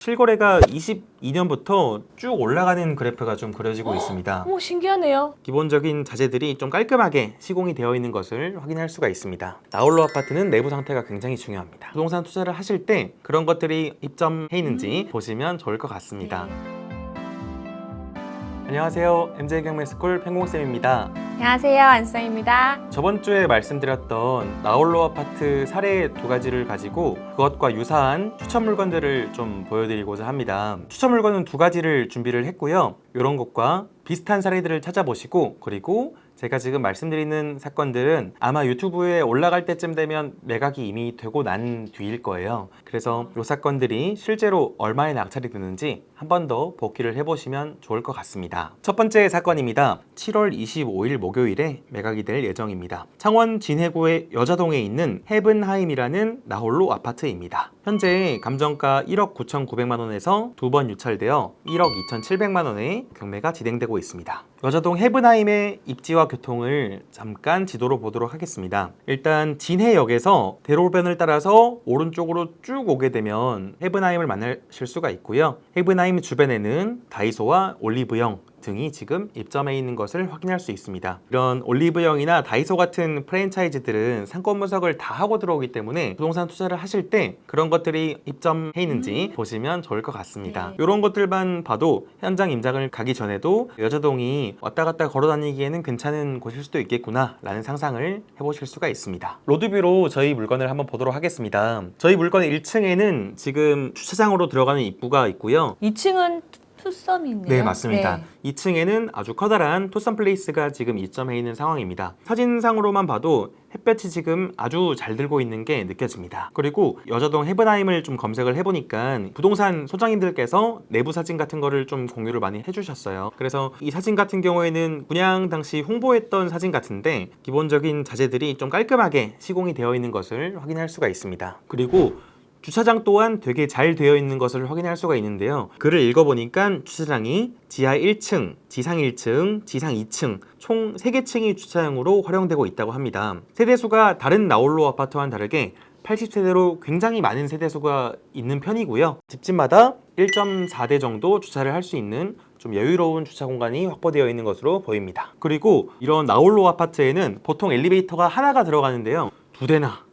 실거래가 22년부터 쭉 올라가는 그래프가 좀 그려지고 있습니다. 오, 신기하네요. 기본적인 자재들이 좀 깔끔하게 시공이 되어 있는 것을 확인할 수가 있습니다. 나홀로 아파트는 내부 상태가 굉장히 중요합니다. 부동산 투자를 하실 때 그런 것들이 입점해 있는지 보시면 좋을 것 같습니다. 안녕하세요. MJ경매스쿨 팽공쌤입니다. 안녕하세요, 안수정입니다. 저번 주에 말씀드렸던 나홀로 아파트 사례 두 가지를 가지고 그것과 유사한 추천 물건들을 좀 보여드리고자 합니다. 추천 물건은 두 가지를 준비를 했고요. 이런 것과 비슷한 사례들을 찾아보시고, 그리고 제가 지금 말씀드리는 사건들은 아마 유튜브에 올라갈 때쯤 되면 매각이 이미 되고 난 뒤일 거예요. 그래서 이 사건들이 실제로 얼마에 낙찰이 되는지 한 번 더 복기를 해보시면 좋을 것 같습니다. 첫 번째 사건입니다. 7월 25일 목요일에 매각이 될 예정입니다. 창원 진해구의 여자동에 있는 헤븐하임이라는 나홀로 아파트입니다. 현재 감정가 1억 9,900만 원에서 두 번 유찰되어 1억 2,700만 원에 경매가 진행되고 있습니다. 여자동 헤븐하임의 입지와 교통을 잠깐 지도로 보도록 하겠습니다. 일단 진해역에서 대로변을 따라서 오른쪽으로 쭉 오게 되면 헤븐하임을 만나실 수가 있고요. 헤븐하임 주변에는 다이소와 올리브영 등이 지금 입점해 있는 것을 확인할 수 있습니다. 이런 올리브영이나 다이소 같은 프랜차이즈들은 상권 분석을 다 하고 들어오기 때문에 부동산 투자를 하실 때 그런 것들이 입점해 있는지 보시면 좋을 것 같습니다. 이런 것들만 봐도 현장 임장을 가기 전에도 여자동이 왔다 갔다 걸어 다니기에는 괜찮은 곳일 수도 있겠구나 라는 상상을 해보실 수가 있습니다. 로드뷰로 저희 물건을 한번 보도록 하겠습니다. 저희 물건 1층에는 지금 주차장으로 들어가는 입구가 있고요. 2층은 투썸이 있네요. 네, 맞습니다. 네. 2층에는 아주 커다란 투썸 플레이스가 지금 입점해 있는 상황입니다. 사진상으로만 봐도 햇볕이 지금 아주 잘 들고 있는 게 느껴집니다. 그리고 여자동 헤븐하임을 좀 검색을 해보니까 부동산 소장님들께서 내부 사진 같은 거를 좀 공유를 많이 해주셨어요. 그래서 이 사진 같은 경우에는 분양 당시 홍보했던 사진 같은데 기본적인 자재들이 좀 깔끔하게 시공이 되어 있는 것을 확인할 수가 있습니다. 그리고 주차장 또한 되게 잘 되어 있는 것을 확인할 수가 있는데요. 글을 읽어보니까 주차장이 지하 1층, 지상 1층, 지상 2층 총 3개 층이 주차장으로 활용되고 있다고 합니다. 세대수가 다른 나홀로 아파트와는 다르게 80세대로 굉장히 많은 세대수가 있는 편이고요. 집집마다 1.4대 정도 주차를 할 수 있는 좀 여유로운 주차 공간이 확보되어 있는 것으로 보입니다. 그리고 이런 나홀로 아파트에는 보통 엘리베이터가 하나가 들어가는데요.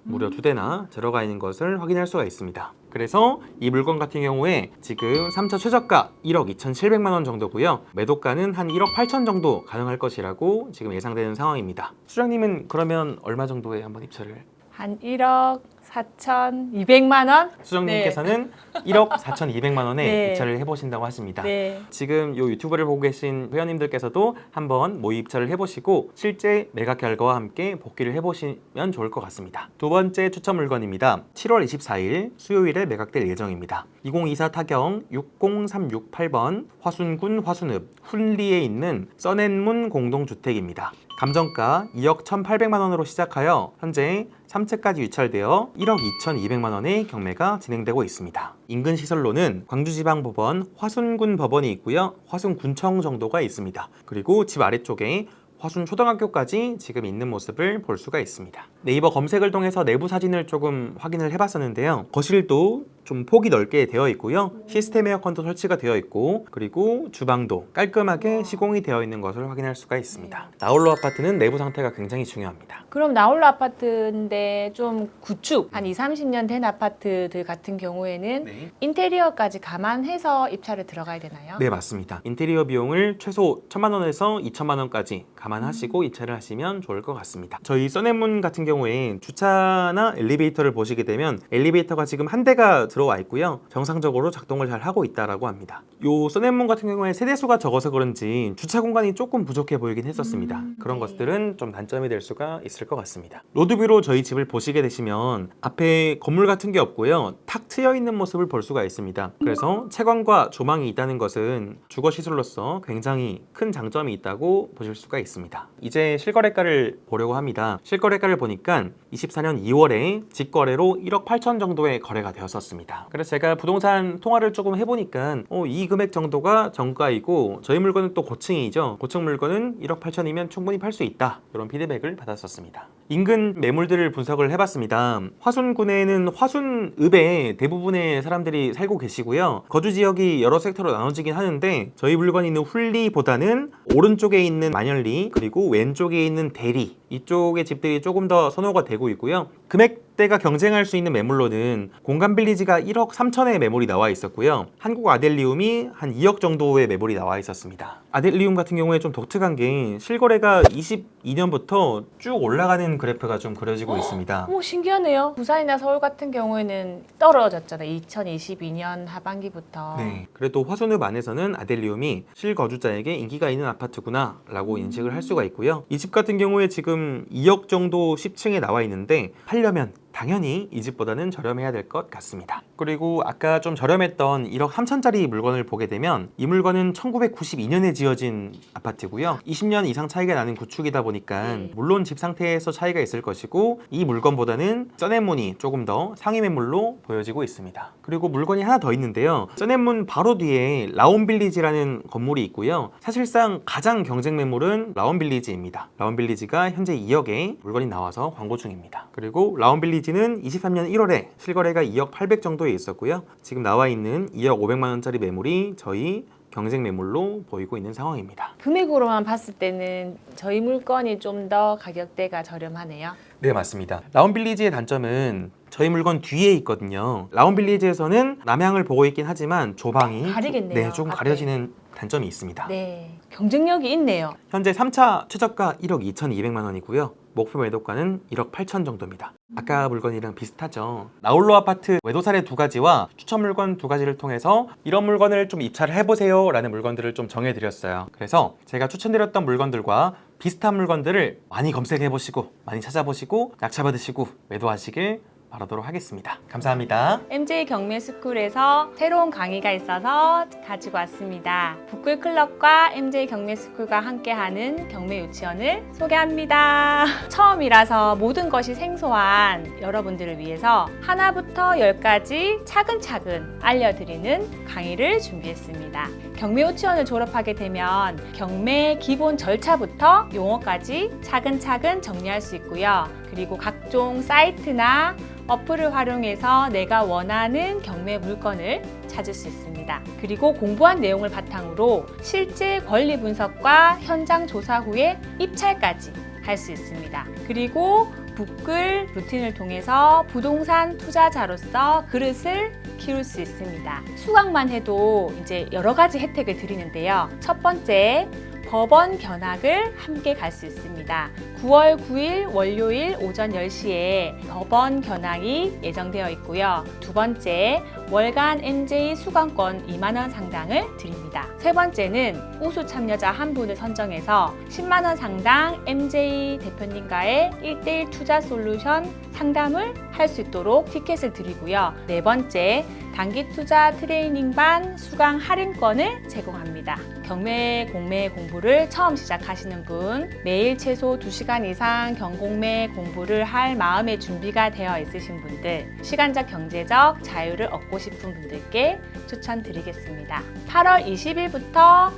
무려 두 대나 들어가 있는 것을 확인할 수가 있습니다. 그래서 이 물건 같은 경우에 지금 3차 최저가 1억 2,700만 원 정도고요. 매도가는 한 1억 8천 정도 가능할 것이라고 지금 예상되는 상황입니다. 수장님은 그러면 얼마 정도에 한번 입찰을? 한 1억 4,200만 원? 수정님께서는 1억 4,200만 원에 네. 입찰을 해보신다고 하십니다. 네. 지금 이 유튜브를 보고 계신 회원님들께서도 한번 모의 입찰을 해보시고 실제 매각 결과와 함께 복귀를 해보시면 좋을 것 같습니다. 두 번째 추천 물건입니다. 7월 24일 수요일에 매각될 예정입니다. 2024 타경 60368번 화순군 화순읍 훈리에 있는 써낸문 공동주택입니다. 감정가 2억 1,800만 원으로 시작하여 현재 3채까지 유찰되어 1억 2,200만 원의 경매가 진행되고 있습니다. 인근 시설로는 광주지방법원, 화순군 법원이 있고요. 화순군청 정도가 있습니다. 그리고 집 아래쪽에 화순초등학교까지 지금 있는 모습을 볼 수가 있습니다. 네이버 검색을 통해서 내부 사진을 조금 확인을 해봤었는데요. 거실도 좀 폭이 넓게 되어 있고요. 시스템 에어컨도 설치가 되어 있고, 그리고 주방도 깔끔하게 시공이 되어 있는 것을 확인할 수가 있습니다. 나홀로 아파트는 내부 상태가 굉장히 중요합니다. 그럼 나홀로 아파트인데 좀 구축, 한 20, 30년 된 아파트들 같은 경우에는 네. 인테리어까지 감안해서 입찰을 들어가야 되나요? 네, 맞습니다. 인테리어 비용을 최소 1,000만 원에서 2,000만 원까지 감안하시고 입찰을 하시면 좋을 것 같습니다. 저희 써낸문 같은 경우에 주차나 엘리베이터를 보시게 되면 엘리베이터가 지금 한 대가 들어와 있고요. 정상적으로 작동을 잘 하고 있다라고 합니다. 요 써낸문 같은 경우에 세대수가 적어서 그런지 주차 공간이 조금 부족해 보이긴 했었습니다. 그런 네. 것들은 좀 단점이 될 수가 있을 것 같습니다. 로드뷰로 저희 집을 보시게 되시면 앞에 건물 같은 게 없고요. 탁 트여 있는 모습을 볼 수가 있습니다. 그래서 채광과 조망이 있다는 것은 주거 시설로서 굉장히 큰 장점이 있다고 보실 수가 있습니다. 있습니다. 이제 실거래가를 보려고 합니다. 실거래가를 보니까 24년 2월에 직거래로 1억 8천 정도의 거래가 되었었습니다. 그래서 제가 부동산 통화를 조금 해보니까 이 금액 정도가 정가이고 저희 물건은 또 고층이죠. 고층 물건은 1억 8천이면 충분히 팔 수 있다. 이런 피드백을 받았었습니다. 인근 매물들을 분석을 해봤습니다. 화순군에는 화순읍에 대부분의 사람들이 살고 계시고요. 거주 지역이 여러 섹터로 나눠지긴 하는데 저희 물건이 있는 훌리보다는 오른쪽에 있는 만열리 그리고 왼쪽에 있는 대리 이쪽의 집들이 조금 더 선호가 되고 있고요. 금액대가 경쟁할 수 있는 매물로는 공간빌리지가 1억 3천의 매물이 나와 있었고요. 한국 아델리움이 한 2억 정도의 매물이 나와 있었습니다. 아델리움 같은 경우에 좀 독특한 게 실거래가 22년부터 쭉 올라가는 그래프가 좀 그려지고 있습니다. 오, 신기하네요. 부산이나 서울 같은 경우에는 떨어졌잖아요. 2022년 하반기부터. 네, 그래도 화순읍 안에서는 아델리움이 실거주자에게 인기가 있는 아파트구나 라고 인식을 할 수가 있고요. 이 집 같은 경우에 지금 2억 정도 10층에 나와 있는데 팔려면 당연히 이 집보다는 저렴해야 될 것 같습니다. 그리고 아까 좀 저렴했던 1억 3천짜리 물건을 보게 되면 이 물건은 1992년에 지어진 아파트고요. 20년 이상 차이가 나는 구축이다 보니까 물론 집 상태에서 차이가 있을 것이고 이 물건보다는 쩌넷문이 조금 더 상위 매물로 보여지고 있습니다. 그리고 물건이 하나 더 있는데요. 쩌넷문 바로 뒤에 라온빌리지라는 건물이 있고요. 사실상 가장 경쟁 매물은 라온빌리지입니다. 라온빌리지가 현재 2억에 물건이 나와서 광고 중입니다. 그리고 라온빌리지 는 23년 1월에 실거래가 2억 800 정도에 있었고요. 지금 나와 있는 2억 500만 원짜리 매물이 저희 경쟁 매물로 보이고 있는 상황입니다. 금액으로만 봤을 때는 저희 물건이 좀 더 가격대가 저렴하네요. 네, 맞습니다. 라온빌리지의 단점은 저희 물건 뒤에 있거든요. 라온빌리지에서는 남향을 보고 있긴 하지만 조방이 가리겠네요. 좀 앞에. 가려지는 단점이 있습니다. 네, 경쟁력이 있네요. 현재 3차 최저가 1억 2,200만 원이고요. 목표 매도가는 1억 8천 정도입니다. 아까 물건이랑 비슷하죠. 나홀로 아파트 외도 사례 2가지와 추천 물건 2가지를 통해서 이런 물건을 좀 입찰을 해보세요 라는 물건들을 좀 정해드렸어요. 그래서 제가 추천드렸던 물건들과 비슷한 물건들을 많이 검색해보시고 많이 찾아보시고 낙찰받으시고 매도하시길 바라도록 하겠습니다. 감사합니다. MJ 경매스쿨에서 새로운 강의가 있어서 가지고 왔습니다. 북글클럽과 MJ 경매스쿨과 함께하는 경매 유치원을 소개합니다. 처음이라서 모든 것이 생소한 여러분들을 위해서 하나부터 10까지 차근차근 알려드리는 강의를 준비했습니다. 경매 유치원을 졸업하게 되면 경매 기본 절차부터 용어까지 차근차근 정리할 수 있고요. 그리고 각종 사이트나 어플을 활용해서 내가 원하는 경매 물건을 찾을 수 있습니다. 그리고 공부한 내용을 바탕으로 실제 권리 분석과 현장 조사 후에 입찰까지 할 수 있습니다. 그리고 북글 루틴을 통해서 부동산 투자자로서 그릇을 키울 수 있습니다. 수강만 해도 이제 여러 가지 혜택을 드리는데요. 첫 번째, 법원 견학을 함께 갈 수 있습니다. 9월 9일 월요일 오전 10시에 법원 견학이 예정되어 있고요. 두 번째, 월간 MJ 수강권 2만 원 상당을 드립니다. 세 번째는 우수 참여자 한 분을 선정해서 10만 원 상당 MJ 대표님과의 1:1 투자 솔루션 상담을 할 수 있도록 티켓을 드리고요. 네 번째, 단기 투자 트레이닝반 수강 할인권을 제공합니다. 경매 공매 공부를 처음 시작하시는 분, 매일 최소 2시간 이상 경공매 공부를 할 마음의 준비가 되어 있으신 분들, 시간적 경제적 자유를 얻고 싶은 분들께 추천드리겠습니다. 8월 20일부터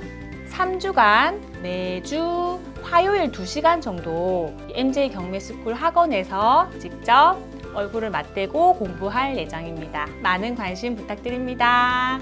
3주간 매주 화요일 2시간 정도 MJ 경매스쿨 학원에서 직접 얼굴을 맞대고 공부할 예정입니다. 많은 관심 부탁드립니다.